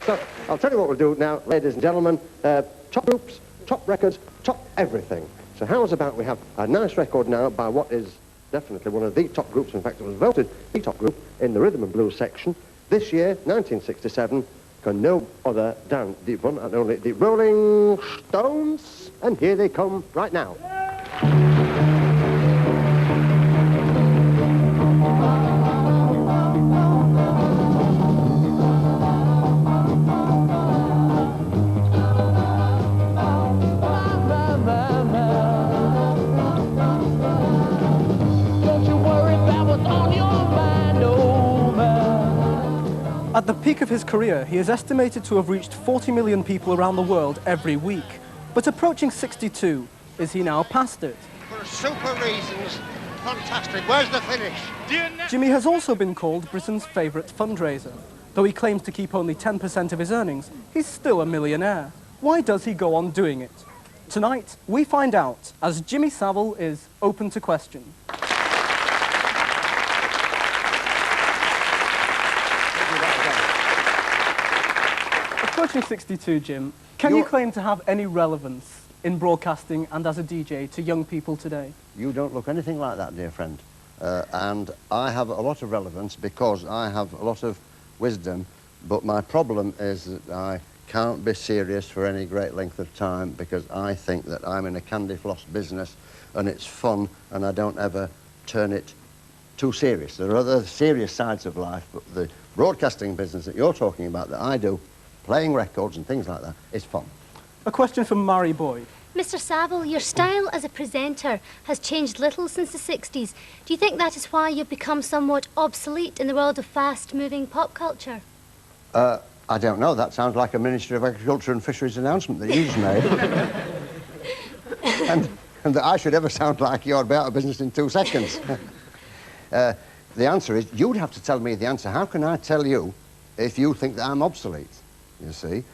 So I'll tell you what we'll do now, ladies and gentlemen. Top groups, top records, top everything. So how's about we have a nice record now by what is definitely one of the top groups. In fact, it was voted the top group in the rhythm and blues section. This year, 1967, can no other than the one and only the Rolling Stones. And here they come right now. At the peak of his career, he is estimated to have reached 40 million people around the world every week. But approaching 62, is he now past it? For super reasons, fantastic. Where's the finish? Jimmy has also been called Britain's favourite fundraiser. Though he claims to keep only 10% of his earnings, he's still a millionaire. Why does he go on doing it? Tonight, we find out, as Jimmy Savile is open to question. Approaching 62, Jim, can you claim to have any relevance in broadcasting and as a DJ to young people today? You don't look anything like that, dear friend. And I have a lot of relevance because I have a lot of wisdom, but my problem is that I can't be serious for any great length of time because I think that I'm in a candy floss business and it's fun and I don't ever turn it too serious. There are other serious sides of life, but the broadcasting business that you're talking about that I do, playing records and things like that, is fun. A question from Mary Boyd. Mr. Savile, your style as a presenter has changed little since the 60s. Do you think that is why you've become somewhat obsolete in the world of fast-moving pop culture? I don't know. That sounds like a Ministry of Agriculture and Fisheries announcement that you just made. and that I should ever sound like you'd be out of business in 2 seconds. The answer is, you'd have to tell me the answer. How can I tell you if you think that I'm obsolete? You see,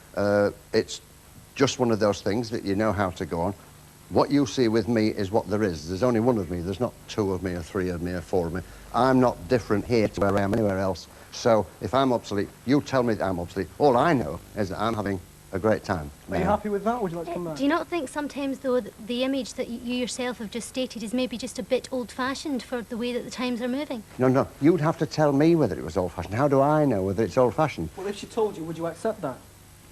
it's just one of those things that you know how to go on. What you see with me is what there is. There's only one of me. There's not 2 of me or 3 of me or 4 of me. I'm not different here to where I am anywhere else. So if I'm obsolete, you tell me that I'm obsolete. All I know is that I'm having a great time. Are you happy with that, or would you like to come back? Do you not think sometimes, though, that the image that you yourself have just stated is maybe just a bit old-fashioned for the way that the times are moving? No, you'd have to tell me whether it was old-fashioned. How do I know whether it's old-fashioned? Well, if she told you, would you accept that?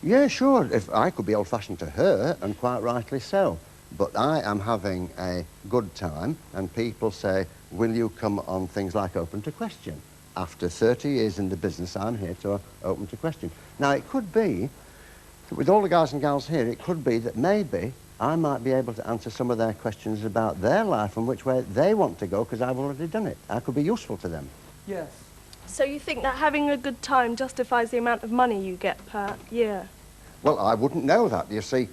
Yeah, sure. If I could be old-fashioned to her, and quite rightly so. But I am having a good time, and people say, will you come on things like Open to Question? After 30 years in the business, I'm here to open to question. Now, it could be, with all the guys and gals here, it could be that maybe I might be able to answer some of their questions about their life and which way they want to go, because I've already done it. I could be useful to them. Yes. So you think that having a good time justifies the amount of money you get per year? Well, I wouldn't know that. You see,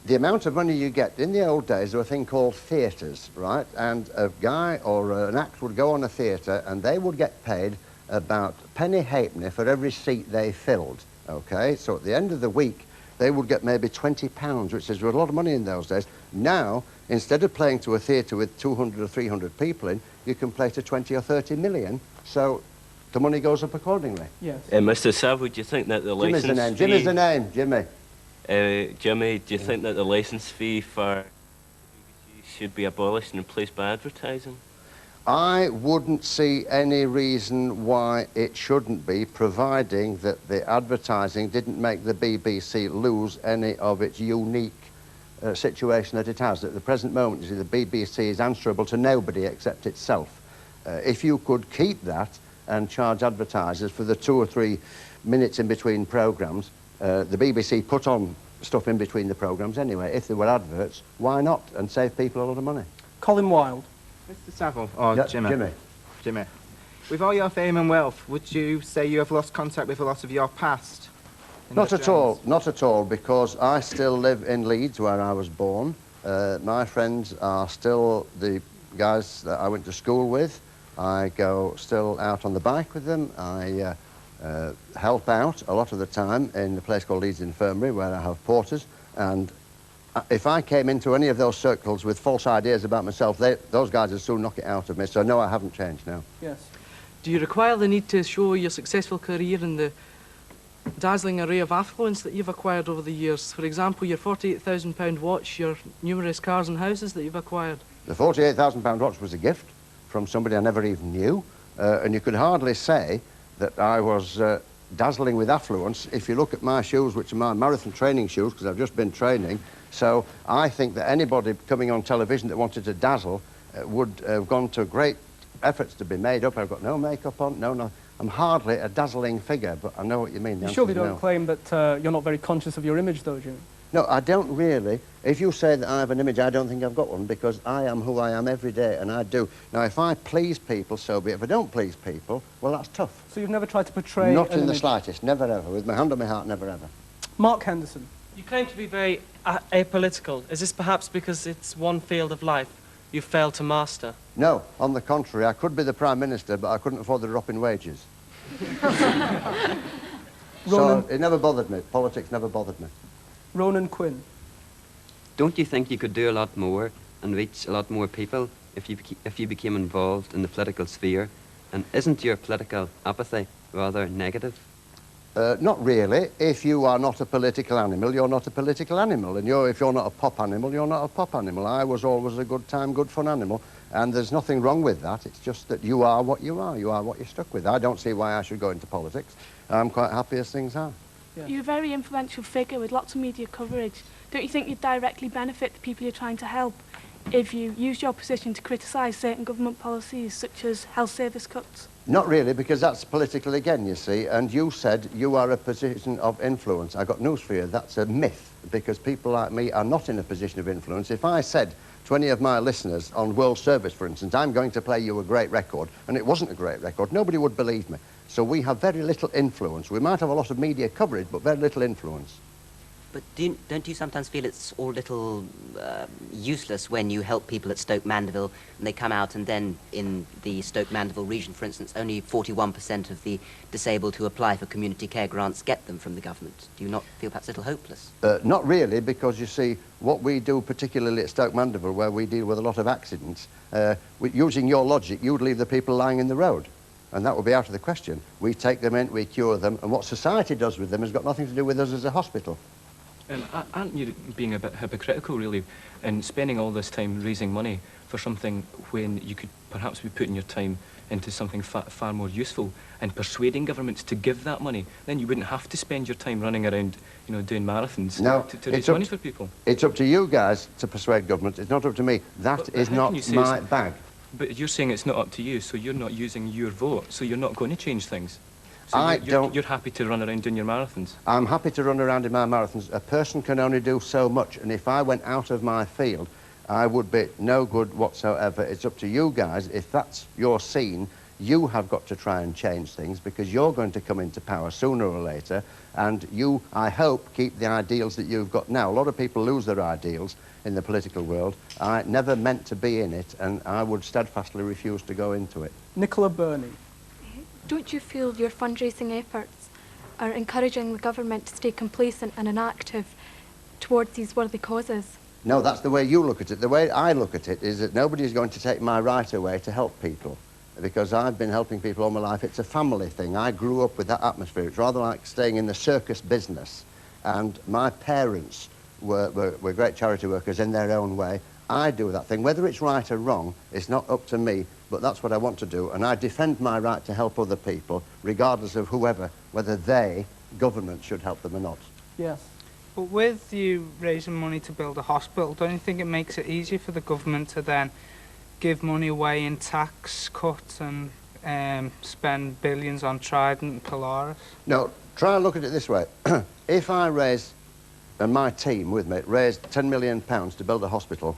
the amount of money you get, in the old days, there was a thing called theatres, right? And a guy or an act would go on a theatre and they would get paid about a penny halfpenny for every seat they filled, OK? So at the end of the week, they would get maybe £20, which is a lot of money in those days. Now, instead of playing to a theatre with 200 or 300 people in, you can play to 20 or 30 million, so the money goes up accordingly. Yes. Mr. Savile, do you think that the license fee... Jimmy's the name, Jimmy. Jimmy, do you think that the licence fee for BBC should be abolished and replaced by advertising? I wouldn't see any reason why it shouldn't be, providing that the advertising didn't make the BBC lose any of its unique situation that it has. At the present moment, you see, the BBC is answerable to nobody except itself. If you could keep that and charge advertisers for the 2 or 3 minutes in between programmes, the BBC put on stuff in between the programmes anyway. If there were adverts, why not? And save people a lot of money. Colin Wilde. Mr. Savile, or Yeah, Jimmy. Jimmy. With all your fame and wealth, would you say you have lost contact with a lot of your past? Not at all, not at all, because I still live in Leeds, where I was born. My friends are still the guys that I went to school with. I go still out on the bike with them. I help out a lot of the time in a place called Leeds Infirmary, where I have porters. And if I came into any of those circles with false ideas about myself, those guys would soon knock it out of me. So no, I haven't changed now. Yes. Do you require the need to show your successful career in the dazzling array of affluence that you've acquired over the years. For example, your £48,000 watch, your numerous cars and houses that you've acquired. The £48,000 watch was a gift from somebody I never even knew, and you could hardly say that I was dazzling with affluence if you look at my shoes, which are my marathon training shoes, because I've just been training. So I think that anybody coming on television that wanted to dazzle would have gone to great efforts to be made up. I've got no makeup on, no. I'm hardly a dazzling figure, but I know what you mean. You surely don't claim that you're not very conscious of your image, though, Jimmy? No, I don't really. If you say that I have an image, I don't think I've got one, because I am who I am every day, and I do. Now, if I please people, so be it. If I don't please people, well, that's tough. So you've never tried to portray Not in an the image? slightest, never ever. With my hand on my heart, never ever. Mark Henderson. You claim to be very apolitical. Is this perhaps because it's one field of life you failed to master? No, on the contrary, I could be the Prime Minister, but I couldn't afford the drop in wages. So it never bothered me. Politics never bothered me. Ronan Quinn. Don't you think you could do a lot more and reach a lot more people if you became involved in the political sphere? And isn't your political apathy rather negative? Not really. If you are not a political animal, you're not a political animal. And if you're not a pop animal, you're not a pop animal. I was always a good time, good fun animal. And there's nothing wrong with that. It's just that you are what you are. You are what you're stuck with. I don't see why I should go into politics. I'm quite happy as things are. Yeah. You're a very influential figure with lots of media coverage. Don't you think you'd directly benefit the people you're trying to help if you used your position to criticise certain government policies, such as health service cuts? Not really, because that's political again, you see, and you said you are a position of influence. I got news for you, that's a myth, because people like me are not in a position of influence. If I said to any of my listeners on World Service, for instance, I'm going to play you a great record, and it wasn't a great record, nobody would believe me. So we have very little influence. We might have a lot of media coverage, but very little influence. But don't you sometimes feel it's all a little useless when you help people at Stoke Mandeville and they come out and then in the Stoke Mandeville region, for instance, only 41% of the disabled who apply for community care grants get them from the government? Do you not feel perhaps a little hopeless? Not really, because you see, what we do particularly at Stoke Mandeville, where we deal with a lot of accidents, using your logic, you'd leave the people lying in the road. And that would be out of the question. We take them in, we cure them, and what society does with them has got nothing to do with us as a hospital. And aren't you being a bit hypocritical, really, in spending all this time raising money for something when you could perhaps be putting your time into something far more useful and persuading governments to give that money? Then you wouldn't have to spend your time running around, you know, doing marathons to raise money for people. It's up to you guys to persuade government. It's not up to me. That is not my bag. But you're saying it's not up to you, so you're not using your vote, so you're not going to change things. So you're happy to run around doing your marathons? I'm happy to run around in my marathons. A person can only do so much, and if I went out of my field, I would be no good whatsoever. It's up to you guys. If that's your scene, you have got to try and change things, because you're going to come into power sooner or later, and you, I hope, keep the ideals that you've got now. A lot of people lose their ideals in the political world. I never meant to be in it, and I would steadfastly refuse to go into it. Nicola Burney. Don't you feel your fundraising efforts are encouraging the government to stay complacent and inactive towards these worthy causes? No, that's the way you look at it. The way I look at it is that nobody's going to take my right away to help people, because I've been helping people all my life. It's a family thing. I grew up with that atmosphere. It's rather like staying in the circus business. And my parents were great charity workers in their own way. I do that thing. Whether it's right or wrong, it's not up to me, but that's what I want to do. And I defend my right to help other people, regardless of whoever, whether they, government, should help them or not. Yes. But with you raising money to build a hospital, don't you think it makes it easier for the government to then give money away in tax cuts and spend billions on Trident and Polaris? No, try and look at it this way. If I raise, and my team with me, raised £10 million to build a hospital,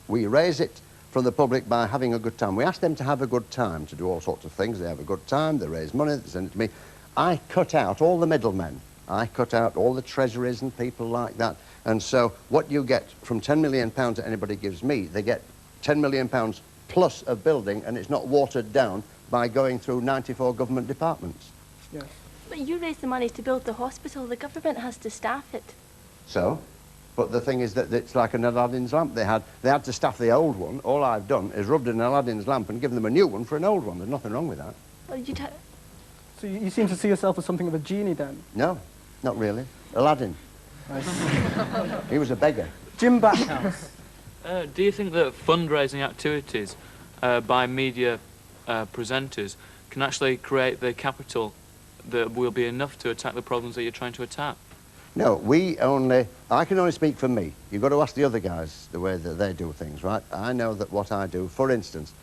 we raise it from the public by having a good time. We ask them to have a good time, to do all sorts of things. They have a good time, they raise money, they send it to me. I cut out all the middlemen. I cut out all the treasuries and people like that. And so what you get from £10 million that anybody gives me, they get £10 million plus a building, and it's not watered down by going through 94 government departments. Yes. But you raise the money to build the hospital. The government has to staff it. So? But the thing is that it's like an Aladdin's lamp. They had to staff the old one. All I've done is rubbed an Aladdin's lamp and given them a new one for an old one. There's nothing wrong with that. Well, So you seem to see yourself as something of a genie then? No, not really. Aladdin. He was a beggar. Jim Backhouse. Do you think that fundraising activities by media presenters can actually create the capital that will be enough to attack the problems that you're trying to attack? No, I can only speak for me. You've got to ask the other guys the way that they do things, right? I know that what I do, for instance,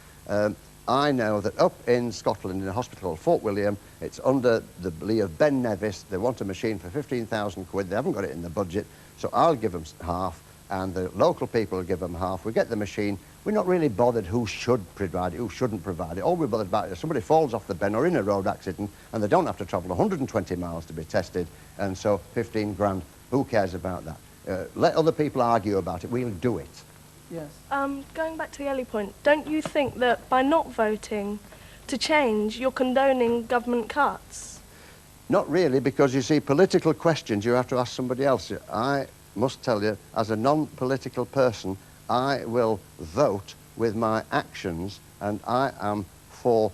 I know that up in Scotland in a hospital called Fort William, it's under the lee of Ben Nevis. They want a machine for 15,000 quid. They haven't got it in the budget, so I'll give them half, and the local people will give them half. We get the machine. We're not really bothered who should provide it, who shouldn't provide it. All we're bothered about is if somebody falls off the Ben or in a road accident and they don't have to travel 120 miles to be tested, and so 15 grand, who cares about that? Let other people argue about it. We'll do it. Yes. Going back to the early point, don't you think that by not voting to change, you're condoning government cuts? Not really, because you see, political questions you have to ask somebody else. I must tell you, as a non-political person, I will vote with my actions, and I am for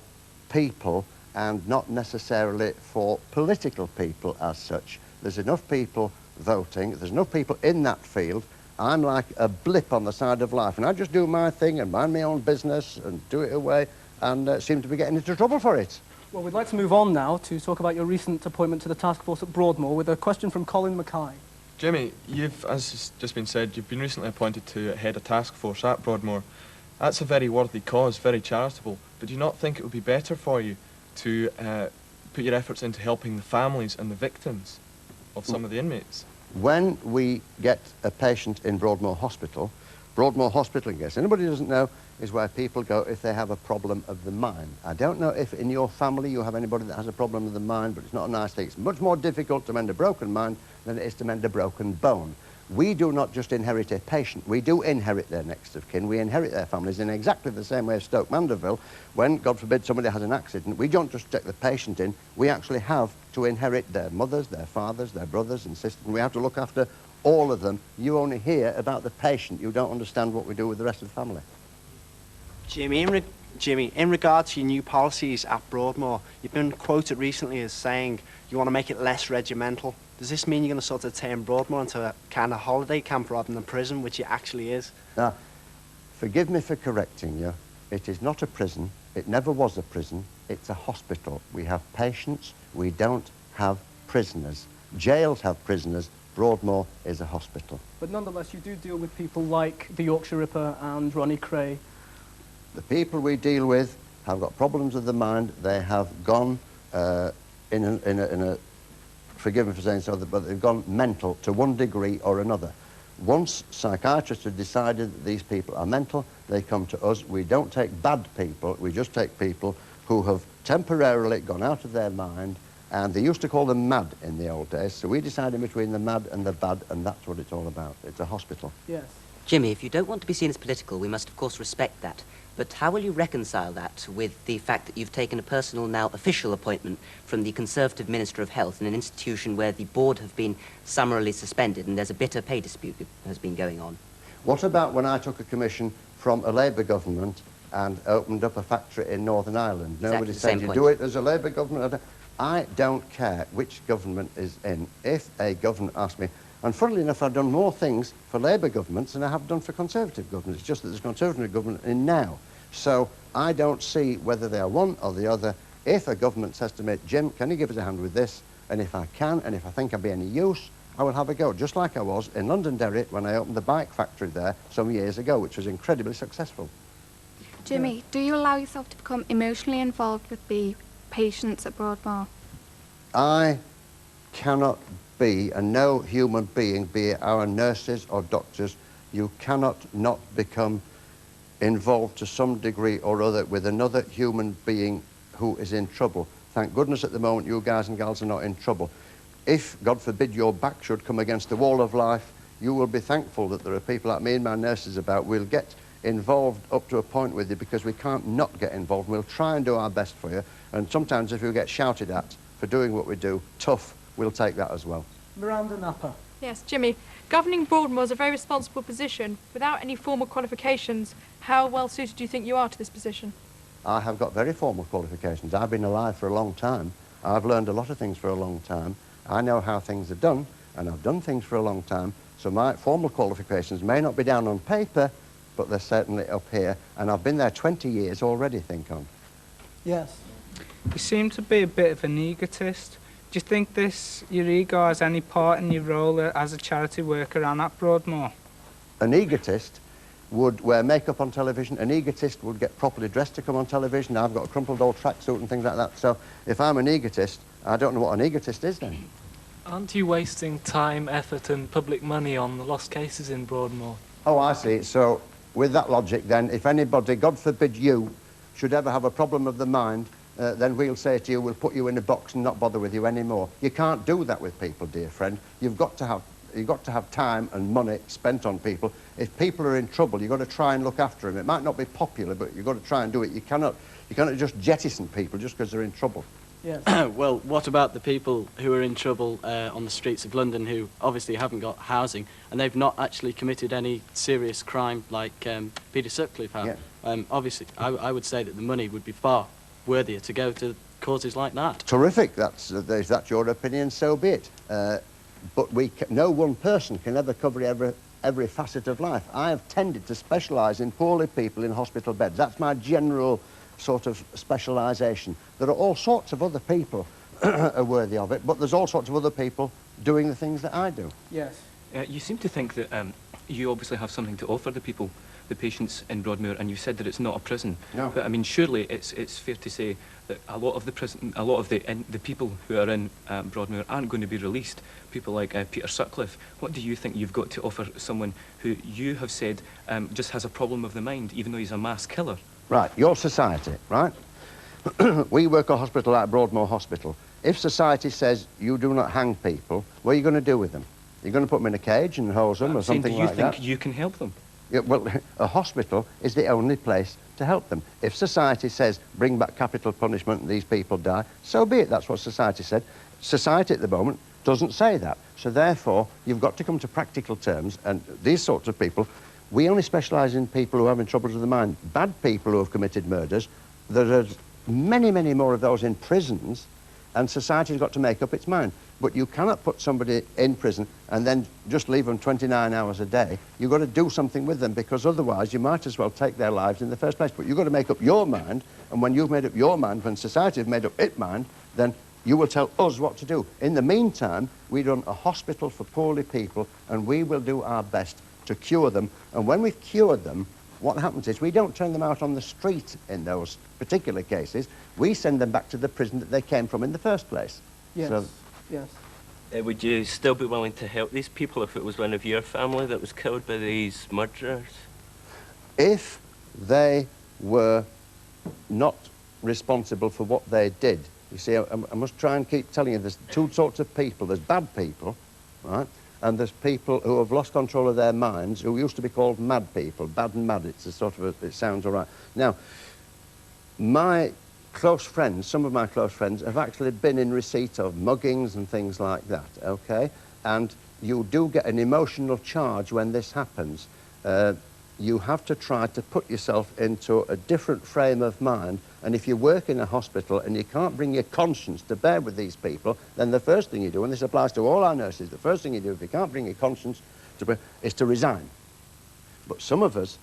people and not necessarily for political people as such. There's enough people voting, there's enough people in that field. I'm like a blip on the side of life, and I just do my thing and mind my own business and do it away, and seem to be getting into trouble for it. Well, we'd like to move on now to talk about your recent appointment to the task force at Broadmoor with a question from Colin Mackay. Jimmy, as has just been said, you've been recently appointed to head a task force at Broadmoor. That's a very worthy cause, very charitable, but do you not think it would be better for you to put your efforts into helping the families and the victims of some of the inmates? When we get a patient in Broadmoor Hospital, in case anybody doesn't know, is where people go if they have a problem of the mind. I don't know if in your family you have anybody that has a problem of the mind, but it's not a nice thing. It's much more difficult to mend a broken mind than it is to mend a broken bone. We do not just inherit a patient, we do inherit their next of kin. We inherit their families in exactly the same way as Stoke Mandeville. When, God forbid, somebody has an accident, we don't just take the patient in, we actually have to inherit their mothers, their fathers, their brothers and sisters, and we have to look after all of them. You only hear about the patient, you don't understand what we do with the rest of the family. Jimmy, in regard to your new policies at Broadmoor, you've been quoted recently as saying you want to make it less regimental. Does this mean you're going to sort of turn Broadmoor into a kind of holiday camp rather than a prison, which it actually is? Now, forgive me for correcting you. It is not a prison. It never was a prison. It's a hospital. We have patients. We don't have prisoners. Jails have prisoners. Broadmoor is a hospital. But nonetheless, you do deal with people like the Yorkshire Ripper and Ronnie Cray. The people we deal with have got problems of the mind. They have gone forgive me for saying so, but they've gone mental to one degree or another. Once psychiatrists have decided that these people are mental, they come to us. We don't take bad people, we just take people who have temporarily gone out of their mind, and they used to call them mad in the old days, so we decide in between the mad and the bad, and that's what it's all about. It's a hospital. Yes. Jimmy, if you don't want to be seen as political, we must of course respect that. But how will you reconcile that with the fact that you've taken a personal, now official appointment from the Conservative Minister of Health in an institution where the board have been summarily suspended and there's a bitter pay dispute that has been going on? What about when I took a commission from a Labour government and opened up a factory in Northern Ireland? Nobody said you do it as a Labour government. I don't care which government is in. If a government asks me, and funnily enough, I've done more things for Labour governments than I have done for Conservative governments. It's just that there's a Conservative government in now. So I don't see whether they are one or the other. If a government says to me, Jim, can you give us a hand with this? And if I can, and if I think I'll be any use, I will have a go, just like I was in Londonderry when I opened the bike factory there some years ago, which was incredibly successful. Jimmy, do you allow yourself to become emotionally involved with the patients at Broadmoor? I cannot be, and no human being, be it our nurses or doctors, you cannot not become involved to some degree or other with another human being who is in trouble. Thank goodness at the moment you guys and gals are not in trouble. If, God forbid, your back should come against the wall of life, you will be thankful that there are people like me and my nurses about. We'll get involved up to a point with you because we can't not get involved. We'll try and do our best for you, and sometimes if you get shouted at for doing what we do, tough, we'll take that as well. Miranda Napper. Yes, Jimmy, governing Broadmoor is a very responsible position. Without any formal qualifications, how well suited do you think you are to this position? I have got very formal qualifications. I've been alive for a long time. I've learned a lot of things for a long time. I know how things are done, and I've done things for a long time, so my formal qualifications may not be down on paper, but they're certainly up here, and I've been there 20 years already, think on. Yes. You seem to be a bit of an egotist. Do you think your ego has any part in your role as a charity worker and at Broadmoor? An egotist would wear makeup on television. An egotist would get properly dressed to come on television. I've got a crumpled old tracksuit and things like that. So if I'm an egotist, I don't know what an egotist is then. Aren't you wasting time, effort and public money on the lost cases in Broadmoor? Oh, I see. So with that logic then, if anybody, God forbid you, should ever have a problem of the mind, then we'll say to you, we'll put you in a box and not bother with you anymore. You can't do that with people, dear friend. You've got to have time and money spent on people. If people are in trouble, you've got to try and look after them. It might not be popular, but you've got to try and do it. You cannot just jettison people just because they're in trouble. Yes. Well, what about the people who are in trouble on the streets of London who obviously haven't got housing and they've not actually committed any serious crime like Peter Sutcliffe had? Yeah. Obviously, I would say that the money would be far worthier to go to causes like that. Terrific. That's your opinion, so be it. But no one person can ever cover every facet of life. I have tended to specialise in poorly people in hospital beds. That's my general sort of specialisation. There are all sorts of other people are worthy of it, but there's all sorts of other people doing the things that I do. Yes. You seem to think that you obviously have something to offer the people, the patients in Broadmoor, and you said that it's not a prison. No. But I mean, surely it's fair to say that a lot of the people who are in Broadmoor aren't going to be released. People like Peter Sutcliffe. What do you think you've got to offer someone who you have said just has a problem of the mind, even though he's a mass killer? Right, your society, right? We work a hospital like Broadmoor Hospital. If society says you do not hang people, what are you going to do with them? You're going to put them in a cage and hose them or something like that? Do you think you can help them? Yeah, well, a hospital is the only place to help them. If society says, bring back capital punishment and these people die, so be it. That's what society said. Society at the moment doesn't say that. So therefore, you've got to come to practical terms, and these sorts of people, we only specialise in people who are having troubles with the mind. Bad people who have committed murders, there are many, many more of those in prisons, and society's got to make up its mind. But you cannot put somebody in prison and then just leave them 29 hours a day. You've got to do something with them, because otherwise you might as well take their lives in the first place. But you've got to make up your mind, and when you've made up your mind, when society has made up its mind, then you will tell us what to do. In the meantime, we run a hospital for poorly people, and we will do our best to cure them. And when we've cured them, what happens is we don't turn them out on the street in those particular cases. We send them back to the prison that they came from in the first place. Yes. So, yes. Would you still be willing to help these people if it was one of your family that was killed by these murderers? if they were not responsible for what they did, you see, I must try and keep telling you, there's two sorts of people. There's bad people, right? And there's people who have lost control of their minds, who used to be called mad people. Bad and mad, it's a sort of it sounds all right. Now, my close friends, some of my close friends, have actually been in receipt of muggings and things like that, okay? And you do get an emotional charge when this happens. You have to try to put yourself into a different frame of mind, and if you work in a hospital and you can't bring your conscience to bear with these people, then the first thing you do, and this applies to all our nurses, the first thing you do if you can't bring your conscience to bear is to resign. But some of us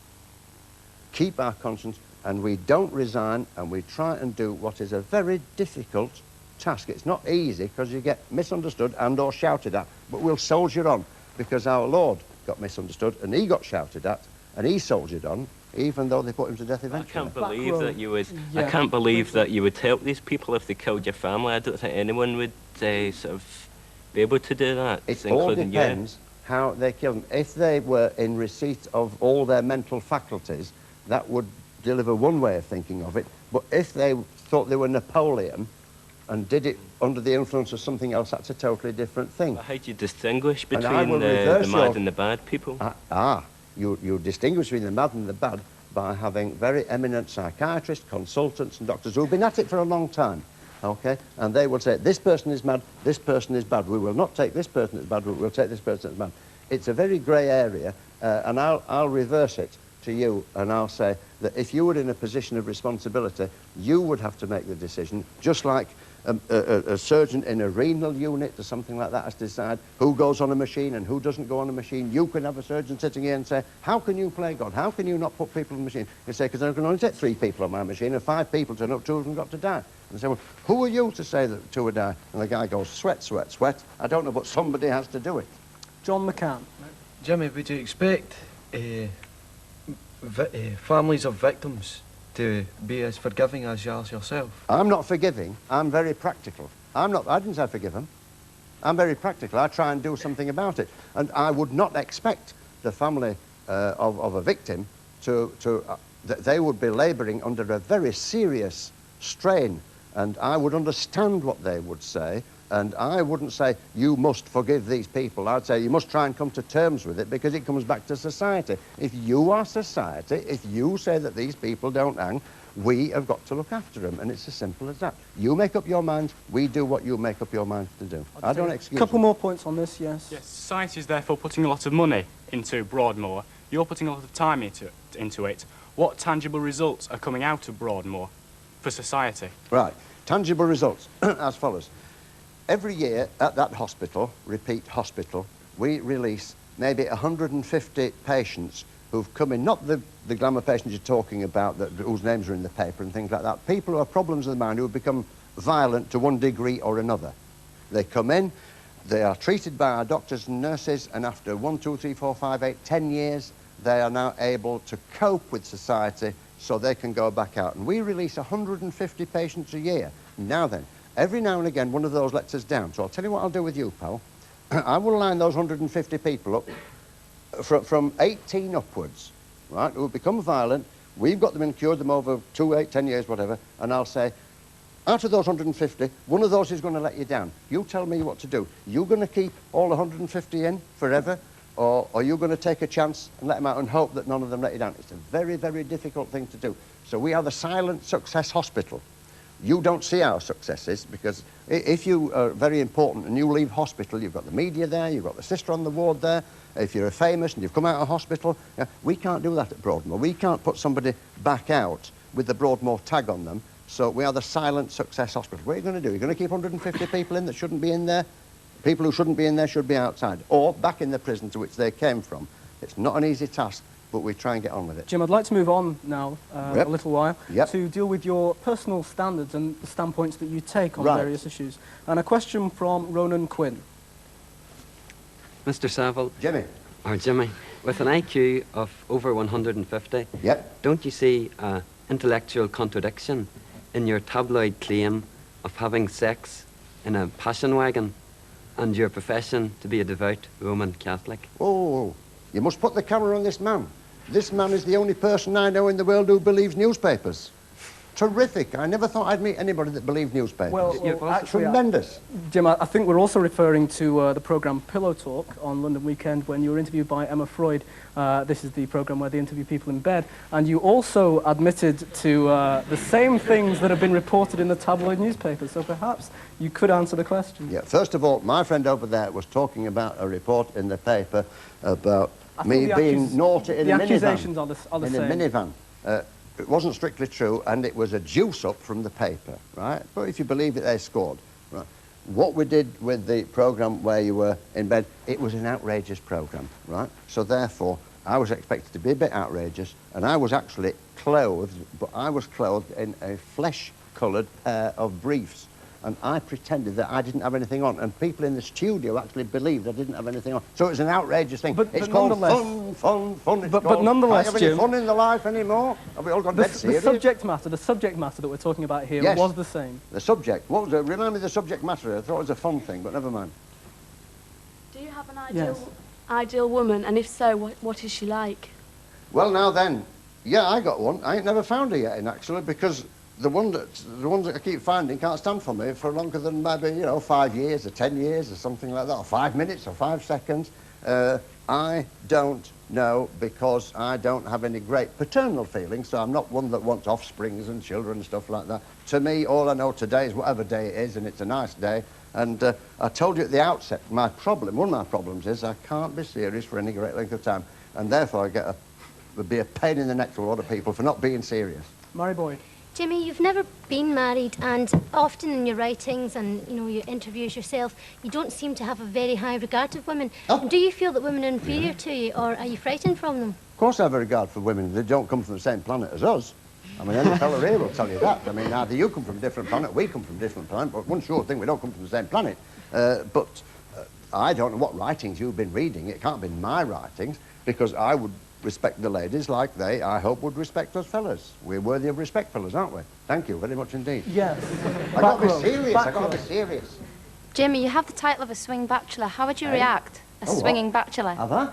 keep our conscience and we don't resign, and we try and do what is a very difficult task. It's not easy because you get misunderstood and or shouted at, but we'll soldier on because our Lord got misunderstood and he got shouted at and he soldiered on, even though they put him to death eventually. I can't believe that you would. Yeah. I can't believe that you would help these people if they killed your family. I don't think anyone would sort of be able to do that. It all depends how they killed them. If they were in receipt of all their mental faculties, that would deliver one way of thinking of it. But if they thought they were Napoleon and did it under the influence of something else, that's a totally different thing. How do you distinguish between the mad and the bad people? You distinguish between the mad and the bad by having very eminent psychiatrists, consultants and doctors who've been at it for a long time, okay? And they will say, this person is mad, this person is bad. We will not take this person as bad, we'll take this person as bad. It's a very grey area, and I'll reverse it. to you and I'll say that if you were in a position of responsibility, you would have to make the decision, just like a surgeon in a renal unit or something like that has to decide who goes on a machine and who doesn't go on a machine. You can have a surgeon sitting here and say, how can you play God? How can you not put people on the machine? You say, because I can only take 3 people on my machine and 5 people turn up, 2 of them got to die. And they say, well, who are you to say that 2 would die? And the guy goes, sweat, sweat, sweat. I don't know, but somebody has to do it. John McCann. Jimmy, would you expect families of victims to be as forgiving as yourself? I'm not forgiving. I'm very practical. I didn't say forgive them. I'm very practical. I try and do something about it. And I would not expect the family of a victim that they would be labouring under a very serious strain. And I would understand what they would say. And I wouldn't say, you must forgive these people. I'd say, you must try and come to terms with it, because it comes back to society. If you are society, if you say that these people don't hang, we have got to look after them. And it's as simple as that. You make up your mind, we do what you make up your mind to do. I don't excuse A couple more points on this, yes. Yes, society is therefore putting a lot of money into Broadmoor. You're putting a lot of time into it. What tangible results are coming out of Broadmoor for society? Right. Tangible results as follows. Every year at that hospital, repeat hospital, we release maybe 150 patients who've come in, not the glamour patients you're talking about whose names are in the paper and things like that, people who have problems of the mind who have become violent to one degree or another. They come in, they are treated by our doctors and nurses, and after 1, 2, 3, 4, 5, 8, 10 years, they are now able to cope with society so they can go back out. And we release 150 patients a year. Now then, every now and again, one of those lets us down. So I'll tell you what I'll do with you, pal. I will line those 150 people up from 18 upwards, right, who have become violent. We've got them and cured them over 2, 8, 10 years, whatever. And I'll say, out of those 150, one of those is going to let you down. You tell me what to do. You going to keep all 150 in forever? Or are you going to take a chance and let them out and hope that none of them let you down? It's a very, very difficult thing to do. So we are the silent success hospital. You don't see our successes, because if you are very important and you leave hospital, you've got the media there, you've got the sister on the ward there. If you're famous and you've come out of hospital, we can't do that at Broadmoor. We can't put somebody back out with the Broadmoor tag on them. So we are the silent success hospital. What are you going to do? You're going to keep 150 people in that shouldn't be in there? People who shouldn't be in there should be outside, or back in the prison to which they came from. It's not an easy task, but we try and get on with it. Jim, I'd like to move on now Yep. a little while Yep. to deal with your personal standards and the standpoints that you take on Right. various issues. And a question from Ronan Quinn. Mr. Savile. Jimmy. Or Jimmy, with an IQ of over 150, don't you see an intellectual contradiction in your tabloid claim of having sex in a passion wagon and your profession to be a devout Roman Catholic? Oh, you must put the camera on this man. This man is the only person I know in the world who believes newspapers. Terrific. I never thought I'd meet anybody that believed newspapers. Actually, tremendous. Jim, I think we're also referring to the programme Pillow Talk on London Weekend, when you were interviewed by Emma Freud. This is the programme where they interview people in bed. And you also admitted to the same things that have been reported in the tabloid newspapers. So perhaps you could answer the question. Yeah, first of all, my friend over there was talking about a report in the paper about me being naughty in a minivan. The accusations are the same. In a minivan. It wasn't strictly true, and it was a juice-up from the paper, right? But if you believe it, they scored. Right? What we did with the programme where you were in bed, it was an outrageous programme, right? So therefore, I was expected to be a bit outrageous, and I was actually clothed, but I was clothed in a flesh-coloured pair of briefs. And I pretended that I didn't have anything on, and people in the studio actually believed I didn't have anything on. So it was an outrageous thing. It's called fun. It's But called, nonetheless, have Jim, any fun in the life anymore? Have we all got dead serious? the subject matter that we're talking about here Yes. was the same. The subject. What was it? Remind me the subject matter. I thought it was a fun thing, but never mind. Do you have an ideal woman, and if so, what is she like? Well, now then, yeah, I got one. I ain't never found her yet, actually, because the ones that I keep finding can't stand for me for longer than maybe, 5 years or 10 years or something like that, or 5 minutes or 5 seconds. I don't know, because I don't have any great paternal feelings, so I'm not one that wants offsprings and children and stuff like that. To me, all I know today is whatever day it is, and it's a nice day. And I told you at the outset, one of my problems is I can't be serious for any great length of time, and therefore I get would be a pain in the neck to a lot of people for not being serious. Mary Boyd. Jimmy, you've never been married, and often in your writings and, you know, your interviews yourself, you don't seem to have a very high regard of women. Oh. Do you feel that women are inferior to you, or are you frightened from them? Of course I have a regard for women. They don't come from the same planet as us. I mean, any fella here will tell you that. I mean, either you come from a different planet, we come from a different planet, but one sure thing, we don't come from the same planet. I don't know what writings you've been reading. It can't be my writings, because I would respect the ladies like they, I hope, would respect us fellas. We're worthy of respect, fellas, aren't we? Thank you very much indeed. Yes. I got to be serious, I got to be serious. Jimmy, you have the title of a swing bachelor. How would you react? A swinging bachelor. Have I?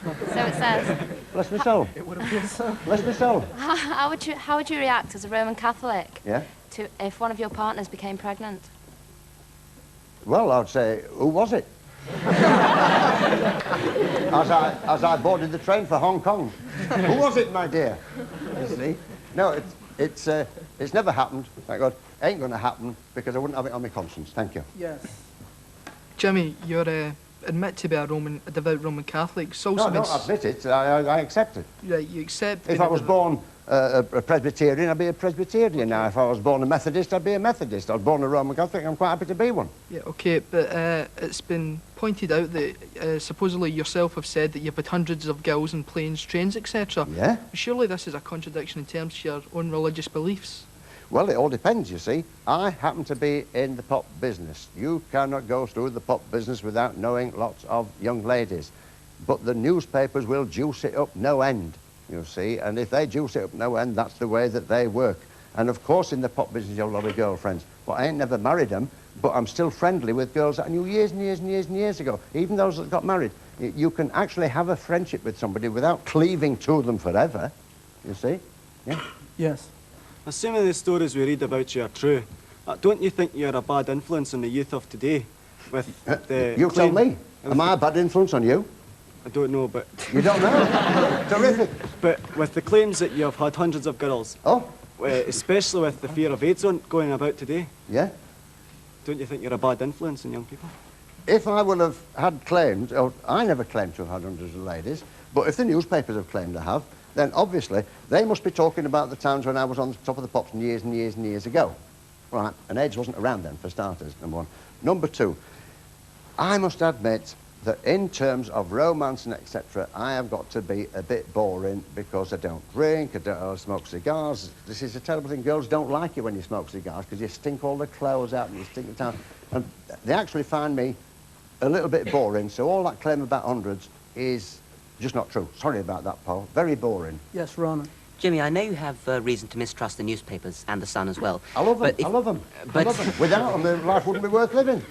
So it says. Bless my soul. It would appear so. Bless my soul. How would you react as a Roman Catholic to if one of your partners became pregnant? Well, I'd say, who was it? as I boarded the train for Hong Kong. Who was it, my dear? You see? No, it's never happened, thank God. Ain't going to happen, because I wouldn't have it on my conscience. Thank you. Yes. Jimmy, you're admit to be a devout Roman Catholic. So no, I don't admit it. I accept it. Right, you accept. If I was born a Presbyterian, I'd be a Presbyterian now. If I was born a Methodist, I'd be a Methodist. I was born a Roman Catholic, I'm quite happy to be one. Yeah, okay, but it's been pointed out that supposedly yourself have said that you've had hundreds of girls in planes, trains, etc. Yeah? Surely this is a contradiction in terms of your own religious beliefs. Well, it all depends, you see. I happen to be in the pop business. You cannot go through the pop business without knowing lots of young ladies. But the newspapers will juice it up no end, you see. And if they juice it up no end, that's the way that they work. And of course, in the pop business, you have a lot of girlfriends. But I ain't never married them, but I'm still friendly with girls that I knew years and years and years and years ago. Even those that got married. You can actually have a friendship with somebody without cleaving to them forever, you see. Yeah? Yes. Assuming the stories we read about you are true, don't you think you're a bad influence on the youth of today? With the you tell me. Am I a bad influence on you? I don't know, but... You don't know? Terrific. But with the claims that you've had hundreds of girls... Oh? Especially with the fear of AIDS going about today... Yeah? Don't you think you're a bad influence on young people? If I would have had claimed... Oh, I never claimed to have had hundreds of ladies, but if the newspapers have claimed to have, then obviously they must be talking about the times when I was on the top of the pops years and years and years ago. Right, and AIDS wasn't around then, for starters, number one. Number two, I must admit that in terms of romance and etc., I have got to be a bit boring because I don't drink, I don't smoke cigars. This is a terrible thing. Girls don't like you when you smoke cigars because you stink all the clothes out and you stink the town. And they actually find me a little bit boring, so all that claim about hundreds is just not true. Sorry about that, Paul. Very boring. Yes, Rana. Jimmy, I know you have reason to mistrust the newspapers and the Sun as well. I love them. I love them. I love them. Without them, life wouldn't be worth living.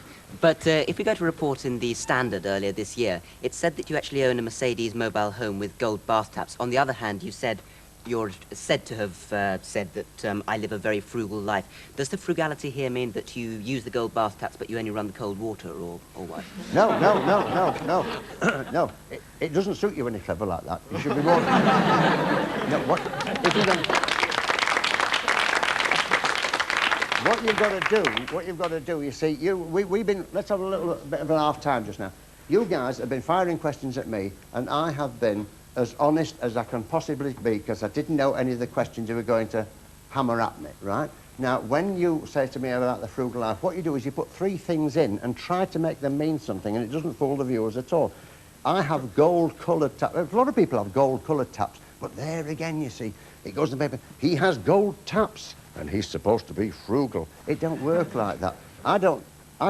But if we go to a report in the Standard earlier this year, it said that you actually own a Mercedes mobile home with gold bath taps. On the other hand, you're said to have said that I live a very frugal life. Does the frugality here mean that you use the gold bath taps but you only run the cold water, or what? No. No. It doesn't suit you when you're clever like that. You should be more... No, what? If you don't... What you've got to do, you see, we've been... Let's have a little bit of an half time just now. You guys have been firing questions at me, and I have been as honest as I can possibly be, because I didn't know any of the questions you were going to hammer at me, right? Now, when you say to me about the frugal life, what you do is you put three things in and try to make them mean something, and it doesn't fool the viewers at all. I have gold-coloured taps. A lot of people have gold-coloured taps, but there again, you see, it goes in the paper. He has gold taps, and he's supposed to be frugal. It don't work like that. I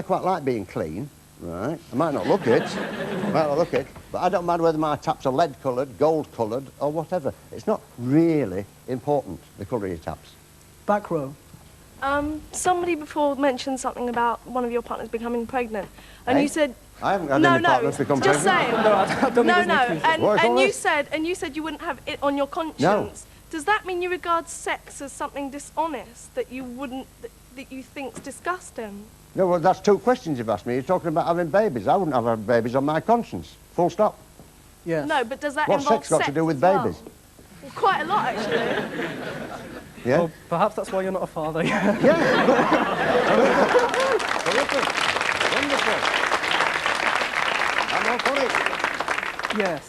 quite like being clean, right? I might not look it, but I don't mind whether my taps are lead-coloured, gold-coloured, or whatever. It's not really important, the colour of your taps. Back row. Somebody before mentioned something about one of your partners becoming pregnant, and you said... I haven't had any partners become pregnant. Just saying. And you said you wouldn't have it on your conscience. No. Does that mean you regard sex as something dishonest that you wouldn't, that you think's disgusting? No, well, that's two questions you've asked me. You're talking about having babies. I wouldn't have babies on my conscience. Full stop. Yes. No, but does that What's involve sex got to do with as well? babies? Well, quite a lot, actually. Yeah? Well, perhaps that's why you're not a father. Yeah. Wonderful. I'm all for it. Yes.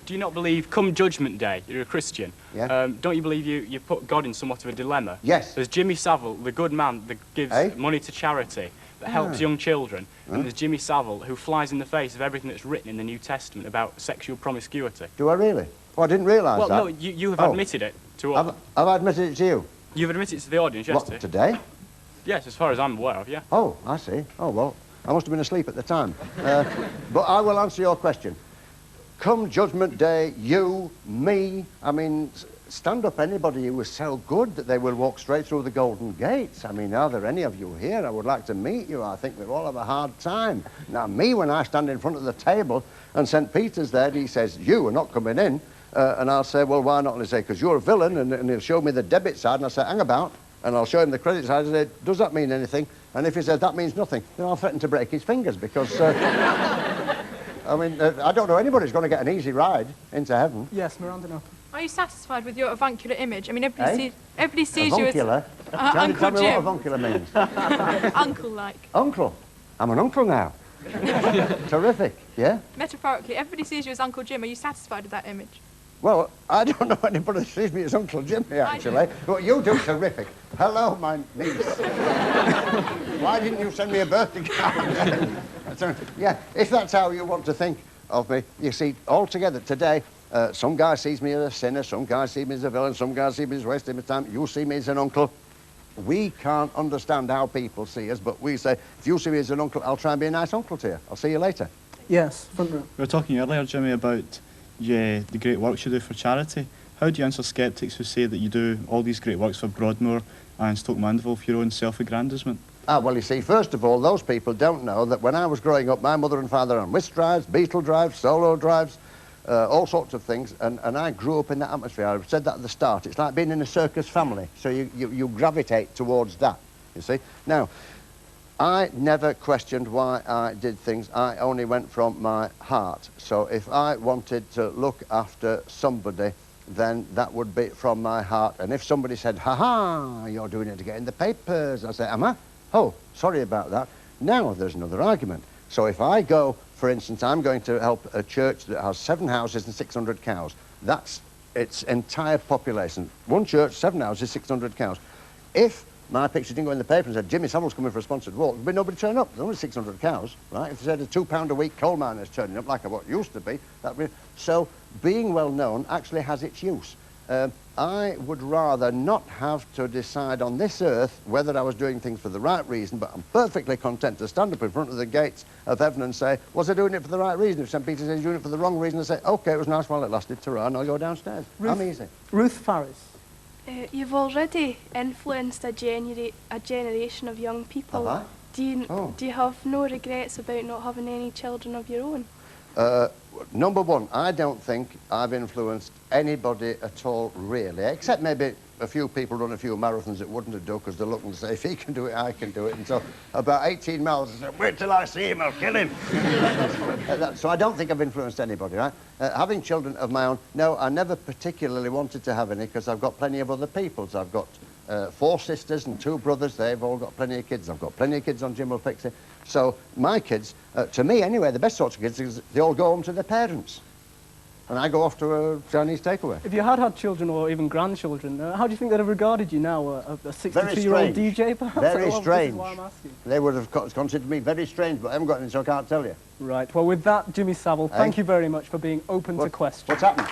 do you not believe, come Judgment Day, you're a Christian, don't you believe you put God in somewhat of a dilemma? Yes. There's Jimmy Savile, the good man that gives money to charity, that helps young children, and there's Jimmy Savile, who flies in the face of everything that's written in the New Testament about sexual promiscuity. Do I really? Oh, I didn't realise that. Well, no, you have admitted it to all. Have I admitted it to you? You've admitted it to the audience, yes, What, today? Yes, as far as I'm aware of, yeah. Oh, I see. Oh, well, I must have been asleep at the time. But I will answer your question. Come Judgment Day, you, me, I mean, stand up anybody who is so good that they will walk straight through the golden gates. I mean, are there any of you here? I would like to meet you. I think we'll all have a hard time. Now, me, when I stand in front of the table and St. Peter's there, he says, you are not coming in. And I'll say, well, why not? And he'll say, because you're a villain. And he'll show me the debit side. And I'll say, hang about. And I'll show him the credit side and say, does that mean anything? And if he says, that means nothing, then I'll threaten to break his fingers because... I mean, I don't know anybody who's going to get an easy ride into heaven. Yes, Miranda, no. Are you satisfied with your avuncular image? I mean, everybody sees you as... Avuncular? Uncle Tell me Jim. what avuncular means. Uncle-like. Uncle? I'm an uncle now. Terrific, yeah? Metaphorically, everybody sees you as Uncle Jim. Are you satisfied with that image? Well, I don't know anybody who sees me as Uncle Jimmy, actually. But you do terrific. Hello, my niece. Why didn't you send me a birthday card? Yeah, if that's how you want to think of me, you see, altogether today, some guy sees me as a sinner, some guy sees me as a villain, some guy sees me as wasting my time, you see me as an uncle. We can't understand how people see us, but we say, if you see me as an uncle, I'll try and be a nice uncle to you. I'll see you later. Yes, front row. We were talking earlier, Jimmy, about the great works you do for charity. How do you answer sceptics who say that you do all these great works for Broadmoor and Stoke Mandeville for your own self-aggrandisement? Well, you see, first of all, those people don't know that when I was growing up, my mother and father on whist drives, beetle drives, solo drives, all sorts of things, and I grew up in that atmosphere. I said that at the start. It's like being in a circus family, so you gravitate towards that, you see. Now, I never questioned why I did things. I only went from my heart. So if I wanted to look after somebody, then that would be from my heart. And if somebody said, ha-ha, you're doing it to get in the papers, I say, am I? Oh, sorry about that. Now there's another argument. So if I go, for instance, I'm going to help a church that has 7 houses and 600 cows. That's its entire population. One church, 7 houses, 600 cows. If my picture didn't go in the paper and said, Jimmy Savile's coming for a sponsored walk, there'd be nobody turn up. There's only 600 cows, right? If they said a £2 a week coal miner's turning up, like what used to be, that'd be... So being well known actually has its use. I would rather not have to decide on this earth whether I was doing things for the right reason, but I'm perfectly content to stand up in front of the gates of heaven and say, was I doing it for the right reason? If St. Peter says you're doing it for the wrong reason, I say, OK, it was nice while it lasted, ta-ra, and I'll go downstairs. I'm easy. Ruth Farris. You've already influenced a generation of young people. Have I? Do you have no regrets about not having any children of your own? Number one, I don't think I've influenced anybody at all, really, except maybe a few people run a few marathons that wouldn't have done because they're looking to say, if he can do it, I can do it. And so about 18 miles, I said, wait till I see him, I'll kill him. So I don't think I've influenced anybody, right? Having children of my own, no, I never particularly wanted to have any because I've got plenty of other people's. I've got 4 sisters and 2 brothers. They've all got plenty of kids. I've got plenty of kids on Jim Will Fix It. So my kids, to me anyway, the best sorts of kids is they all go home to their parents. And I go off to a Chinese takeaway. If you had children or even grandchildren, how do you think they'd have regarded you now, a 62-year-old DJ, perhaps? Very strange. This is why I'm asking. They would have considered me very strange, but I haven't got any, so I can't tell you. Right. Well, with that, Jimmy Savile, thank you very much for being open to questions. What's happened?